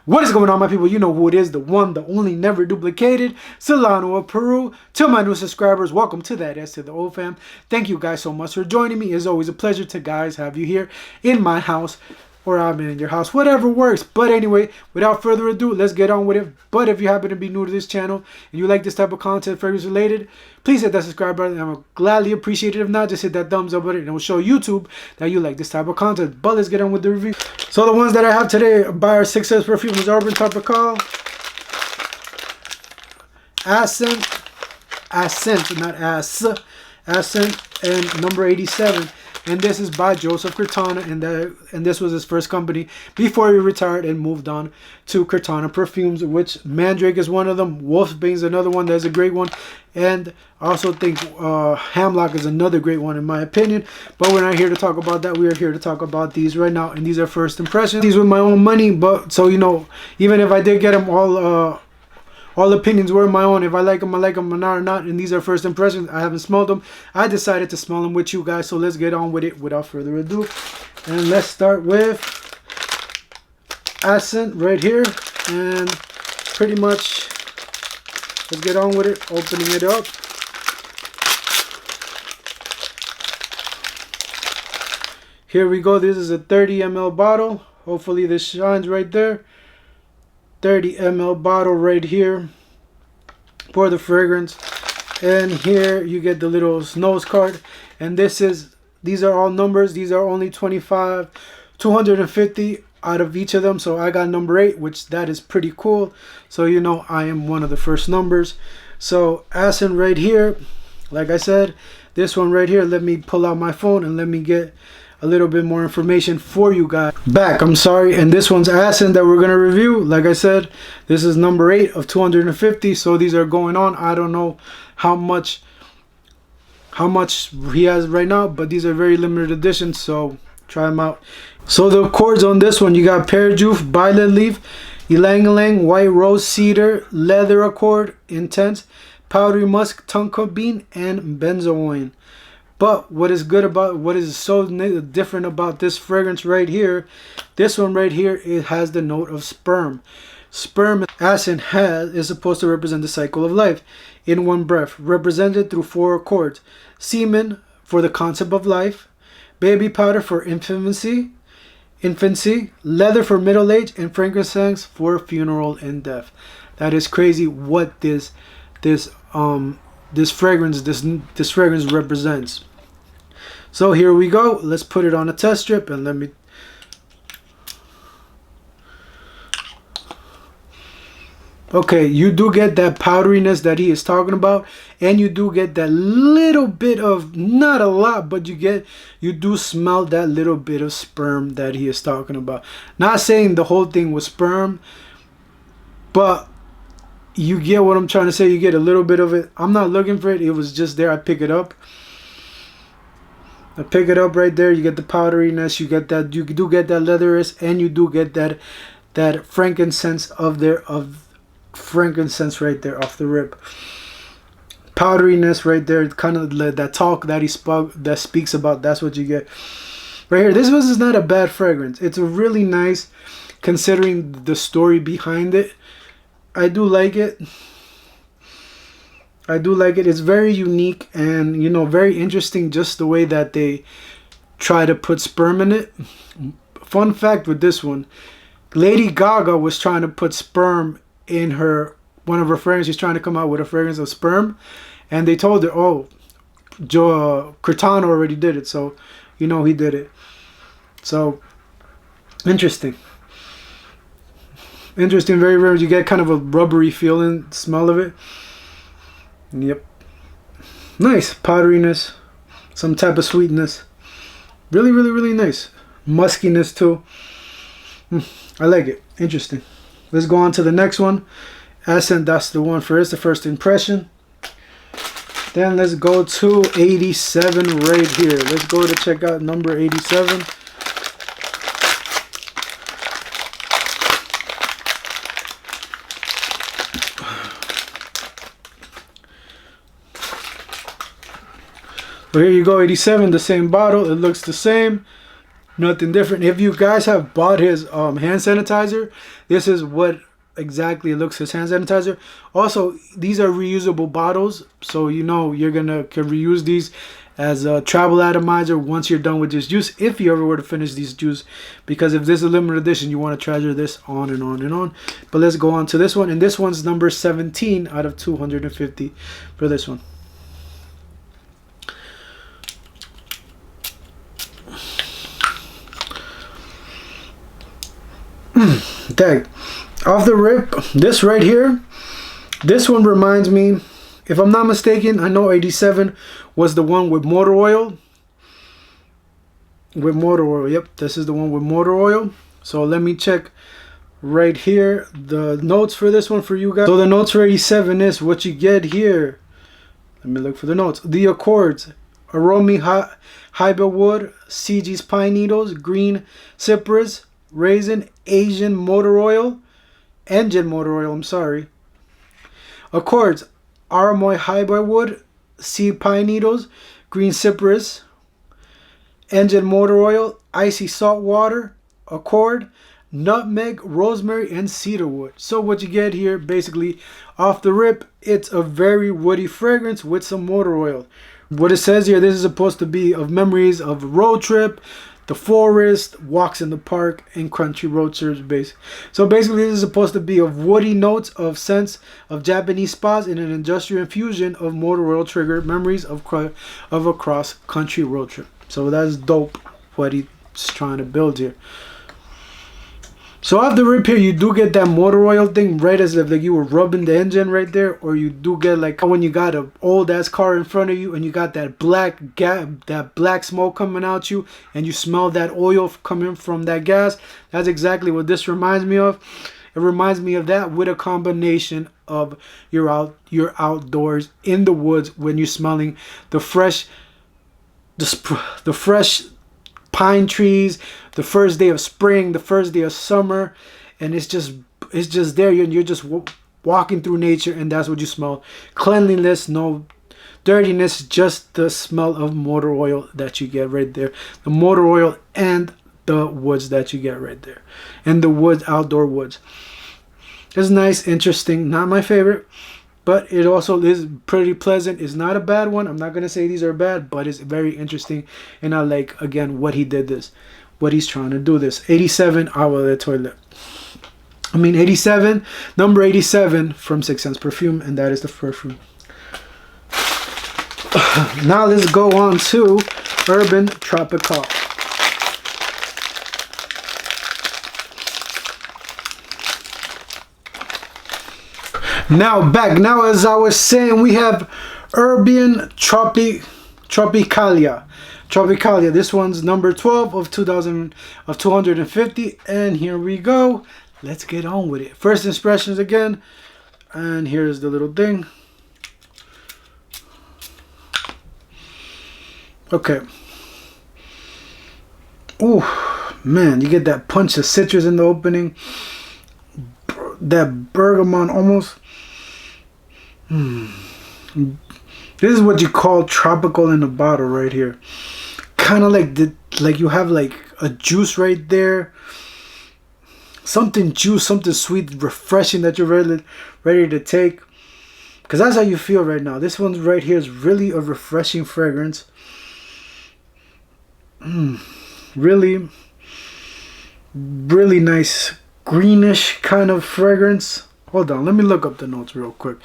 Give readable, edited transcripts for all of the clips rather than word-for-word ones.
What is going on, my people? You know who it is, the one, the only, never duplicated, Solano of Peru. To my new subscribers, welcome to that S to the O fam. Thank you guys so much for joining me. It's always a pleasure to guys have you here in my house, or I'm in your house, whatever works. But anyway, without further ado, let's get on with it. But if you happen to be new to this channel and you like this type of content, fragrance related, please hit that subscribe button. I will gladly appreciate it. If not, just hit that thumbs up button and it will show YouTube that you like this type of content. But let's get on with the review. So the ones that I have today by our success perfume is Urban Tropical, Ascent, and number 87. And this is by Joseph Cortana, and this was his first company before he retired and moved on to Cortana Perfumes, which Mandrake is one of them. Wolfsbane is another one that's a great one. And I also think Hemlock is another great one in my opinion. But we're not here to talk about that. We are here to talk about these right now. And these are first impressions. These were my own money, but so you know, even if I did get them all opinions were my own. If I like them, I like them, or not. And these are first impressions. I haven't smelled them. I decided to smell them with you guys. So let's get on with it without further ado. And let's start with Ascent right here. And pretty much, let's get on with it. Opening it up. Here we go. This is a 30 ml bottle. Hopefully this shines right there. 30 ml bottle right here for the fragrance, and here you get the little nose card, and these are all numbers. These are only 25, 250 out of each of them, so I got number 8, which that is pretty cool. So you know I am one of the first numbers. So Ascent right here, like I said, this one right here, let me pull out my phone and let me get a little bit more information for you guys. And this one's Ascent that we're gonna review. Like I said, this is number 8 of 250, so these are going on. I don't know how much he has right now, but these are very limited editions, so try them out. So the accords on this one, you got pear juice, violet leaf, ylang ylang, white rose, cedar, leather accord, intense, powdery musk, tonka bean, and benzoin. But what is so different about this fragrance right here, this one right here, it has the note of sperm. Sperm, Ascent is supposed to represent the cycle of life in one breath, represented through 4 accords. Semen for the concept of life, baby powder for infancy, leather for middle age, and frankincense for funeral and death. That is crazy what this fragrance represents. So here we go. Let's put it on a test strip and let me. Okay, you do get that powderiness that he is talking about, and you do get that little bit of, not a lot, but you do smell that little bit of sperm that he is talking about. Not saying the whole thing was sperm, but you get what I'm trying to say. You get a little bit of it. I'm not looking for it. It was just there. I pick it up. Right there. You get the powderiness. You do get that leatheriness, and you do get that frankincense frankincense right there off the rip. Powderiness right there. Kind of that talk that that speaks about. That's what you get right here. This is not a bad fragrance. It's a really nice, considering the story behind it. I do like it. It's very unique and, you know, very interesting, just the way that they try to put sperm in it. Fun fact with this one, Lady Gaga was trying to put sperm in one of her fragrances. She's trying to come out with a fragrance of sperm, and they told her, oh, Cortana already did it, so you know he did it. So interesting, very rare. You get kind of a rubbery feeling, smell of it. Yep, nice powderiness, some type of sweetness, really nice muskiness too. I like it. Interesting. Let's go on to the next one. Ascent, that's the one for the first impression. Then let's go to 87 right here. Let's go to check out number 87. So here you go, 87, the same bottle. It looks the same. Nothing different. If you guys have bought his hand sanitizer, this is what exactly it looks as hand sanitizer. Also, these are reusable bottles, so you know you're gonna can reuse these as a travel atomizer once you're done with this juice, if you ever were to finish these juice, because if this is a limited edition, you want to treasure this on and on and on. But let's go on to this one, and this one's number 17 out of 250 for this one. Dang. Off the rip, this right here, this one reminds me, if I'm not mistaken, I know 87 was the one with motor oil. With motor oil, yep, this is the one with motor oil. So let me check right here the notes for this one for you guys. So the notes for 87 is what you get here. Let me look for the notes. The Accords, Aromi Hyba Wood, CG's Pine Needles, Green Cypress, Raisin, Asian Motor Oil, Engine Motor Oil, I'm sorry. Accords, Aramoy Hyba Wood, Sea Pine Needles, Green Cypress, Engine Motor Oil, Icy Salt Water, Accord, Nutmeg, Rosemary, and Cedarwood. So what you get here, basically, off the rip, it's a very woody fragrance with some motor oil. What it says here, this is supposed to be of memories of a road trip, the forest, walks in the park, and crunchy road trips base. So basically this is supposed to be of woody notes of scents of Japanese spas in an industrial infusion of motor oil triggered memories of a cross-country road trip. So that's dope what he's trying to build here. So off the rip here, you do get that motor oil thing right as if like you were rubbing the engine right there, or you do get like when you got an old ass car in front of you and you got that black smoke coming out you, and you smell that oil coming from that gas. That's exactly what this reminds me of. It reminds me of that with a combination of you're outdoors in the woods when you're smelling the fresh pine trees, the first day of spring, the first day of summer, and it's just there, and you're just walking through nature, and that's what you smell. Cleanliness, no dirtiness, just the smell of motor oil that you get right there. The motor oil and the woods that you get right there, and the woods, outdoor woods. It's nice, interesting, not my favorite, but it also is pretty pleasant. It's not a bad one. I'm not going to say these are bad, but it's very interesting. And I like, again, what he did this. What he's trying to do this. 87 out of the toilet. I mean, 87. Number 87 from 6 Sense Perfume. And that is the perfume. Now let's go on to Urban Tropical. Now as I was saying, we have Urban Tropicalia. This one's number 12 of 250, and here we go. Let's get on with it. First impressions again, and here's the little thing. Okay. Ooh, man, you get that punch of citrus in the opening. That bergamot almost. This is what you call tropical in a bottle right here. Kind of like you have like a juice right there. Something sweet, refreshing that you're ready to take. Because that's how you feel right now. This one right here is really a refreshing fragrance. Really, really nice greenish kind of fragrance. Hold on, let me look up the notes real quick.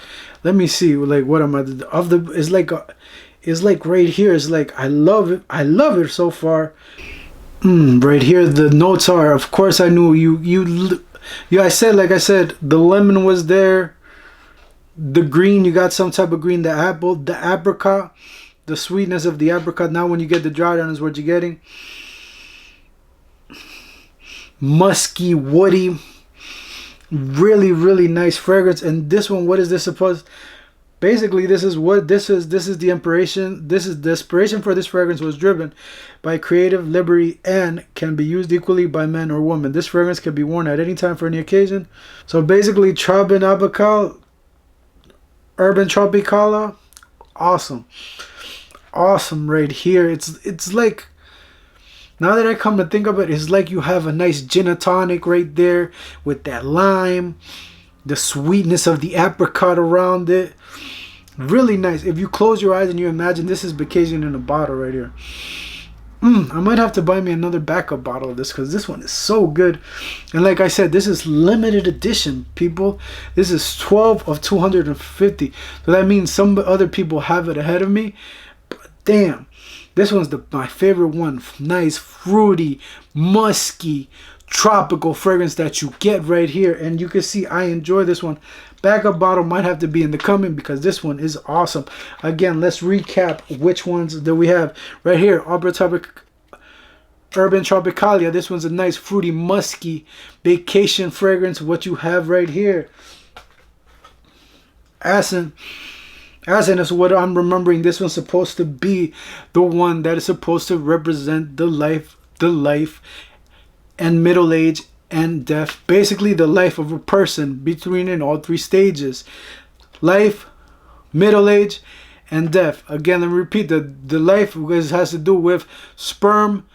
Let me see, like, what am I of the? It's like right here. It's like I love it so far. Right here, the notes are. Of course, I knew you. I said, like I said, the lemon was there. The green, you got some type of green. The apple, the apricot, the sweetness of the apricot. Now, when you get the dry down, is what you're getting. Musky, woody. Really, really nice fragrance. And this one, what is this supposed? Basically, this is the inspiration. This is the inspiration for this fragrance was driven by creative liberty and can be used equally by men or women. This fragrance can be worn at any time for any occasion. So basically, Urban Tropicala, awesome right here. It's like Now that I come to think of it, it's like you have a nice gin and tonic right there with that lime, the sweetness of the apricot around it. Really nice. If you close your eyes and you imagine this is vacation in a bottle right here. I might have to buy me another backup bottle of this because this one is so good. And like I said, this is limited edition, people. This is 12 of 250. So that means some other people have it ahead of me. But damn, this one's my favorite one. Nice, fruity, musky, tropical fragrance that you get right here. And you can see I enjoy this one. Backup bottle might have to be in the coming because this one is awesome. Again, let's recap which ones that we have right here. Urban Tropicalia. This one's a nice fruity, musky vacation fragrance. What you have right here. Asin is what I'm remembering. This one's supposed to be the one that is supposed to represent the life and middle age and death. Basically the life of a person between in all three stages: life, middle age, and death. Again, let me repeat, the life has to do with sperm,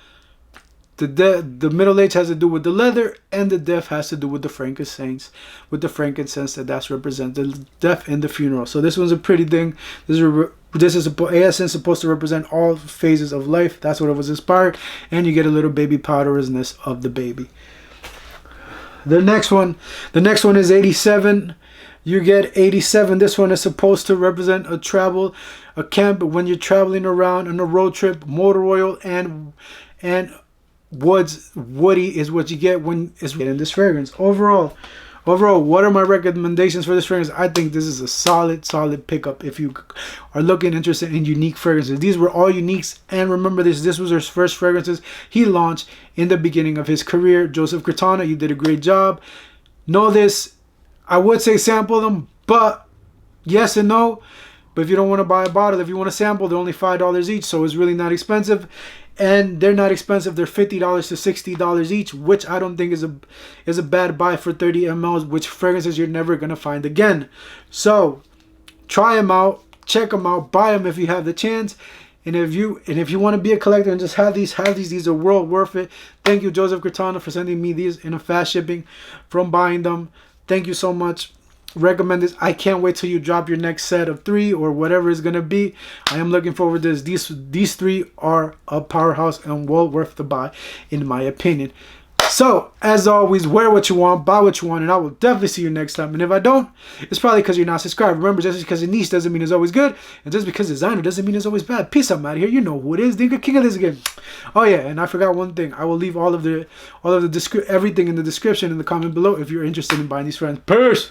the middle age has to do with the leather, and the death has to do with the frankincense, that's represented death in the funeral. So this one's a pretty thing. ASN supposed to represent all phases of life. That's what it was inspired. And you get a little baby powderousness of the baby. The next one is 87. You get 87. This one is supposed to represent a camp when you're traveling around on a road trip. Motor oil and woody is what you get when it's getting this fragrance. Overall, what are my recommendations for this fragrance? I think this is a solid pickup if you are interested in unique fragrances. These were all uniques, and remember this was his first fragrances he launched in the beginning of his career. Joseph Cortana, you did a great job. Know this, I would say sample them, but yes and no. But if you don't want to buy a bottle, if you want to sample, they're only $5 each, so it's really not expensive. And they're not expensive. They're $50 to $60 each, which I don't think is a bad buy for 30 mLs, which fragrances you're never going to find again. So try them out, check them out, buy them if you have the chance. And if you want to be a collector and just have these, these are world worth it. Thank you, Joseph Cortana, for sending me these in a fast shipping from buying them. Thank you so much. Recommend this. I can't wait till you drop your next set of 3 or whatever it's gonna be. I am looking forward to this. These 3 are a powerhouse and well worth the buy, in my opinion. So, as always, wear what you want, buy what you want, and I will definitely see you next time. And if I don't, it's probably because you're not subscribed. Remember, just because it's niche doesn't mean it's always good, and just because it's designer doesn't mean it's always bad. Peace out, out of here. You know who it is. The king of this again. Oh yeah, and I forgot one thing. I will leave everything in the description in the comment below if you're interested in buying these friends. Peace.